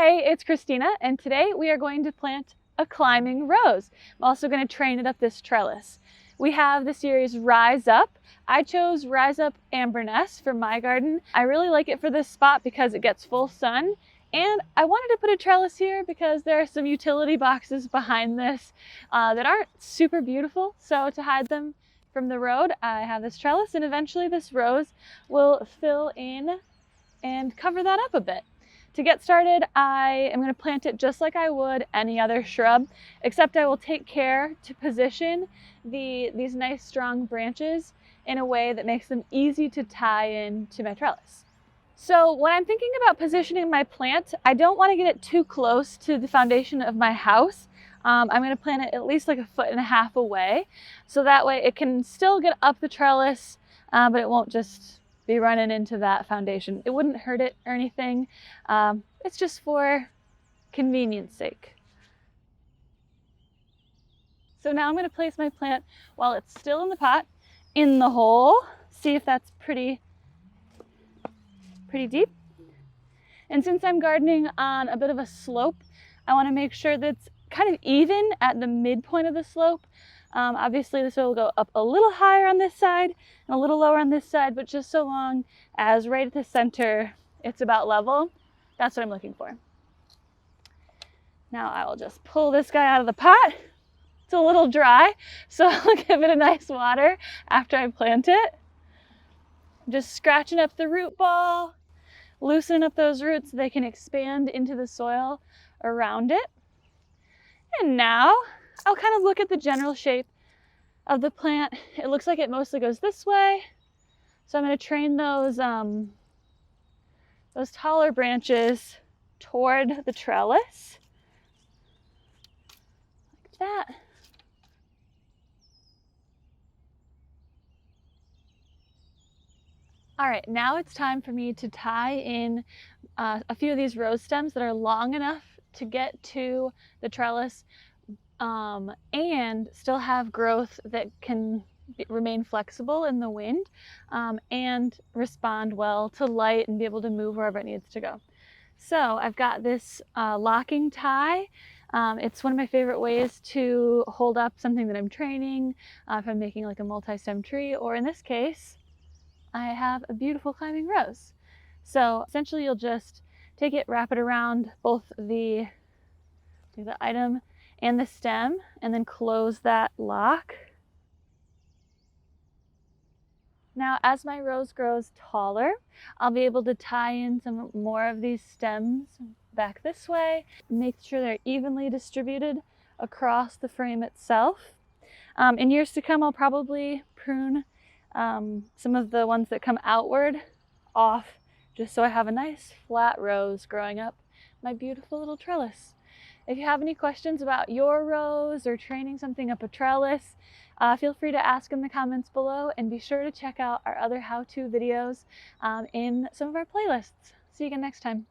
Hey, it's Christina, and today we are going to plant a climbing rose. I'm also going to train it up this trellis. We have the series Rise Up. I chose Rise Up Amberness for my garden. I really like it for this spot because it gets full sun, and I wanted to put a trellis here because there are some utility boxes behind this that aren't super beautiful. So to hide them from the road, I have this trellis, and eventually this rose will fill in and cover that up a bit. To get started, I am going to plant it just like I would any other shrub, except I will take care to position these nice strong branches in a way that makes them easy to tie in to my trellis. So when I'm thinking about positioning my plant, I don't want to get it too close to the foundation of my house. I'm going to plant it at least like 1.5 feet away, so that way it can still get up the trellis, but it won't just be running into that foundation. It wouldn't hurt it or anything. It's just for convenience sake. So now I'm going to place my plant while it's still in the pot in the hole. See if that's pretty deep. And since I'm gardening on a bit of a slope, I want to make sure that it's kind of even at the midpoint of the slope. Obviously this will go up a little higher on this side and a little lower on this side, but just so long as right at the center it's about level, that's what I'm looking for. Now I will just pull this guy out of the pot. It's a little dry, so I'll give it a nice water after I plant it. I'm just scratching up the root ball, loosening up those roots so they can expand into the soil around it. And now I'll kind of look at the general shape of the plant. It looks like it mostly goes this way. So I'm going to train those taller branches toward the trellis. Like that. All right, now it's time for me to tie in a few of these rose stems that are long enough to get to the trellis and still have growth that can remain flexible in the wind and respond well to light and be able to move wherever it needs to go. So I've got this locking tie. It's one of my favorite ways to hold up something that I'm training, if I'm making like a multi-stem tree, or in this case, I have a beautiful climbing rose. So essentially you'll just take it, wrap it around both the item and the stem, and then close that lock. Now, as my rose grows taller, I'll be able to tie in some more of these stems back this way, make sure they're evenly distributed across the frame itself. In years to come, I'll probably prune some of the ones that come outward off, just so I have a nice flat rose growing up my beautiful little trellis. If you have any questions about your rose or training something up a trellis, feel free to ask in the comments below, and be sure to check out our other how-to videos in some of our playlists. See you again next time.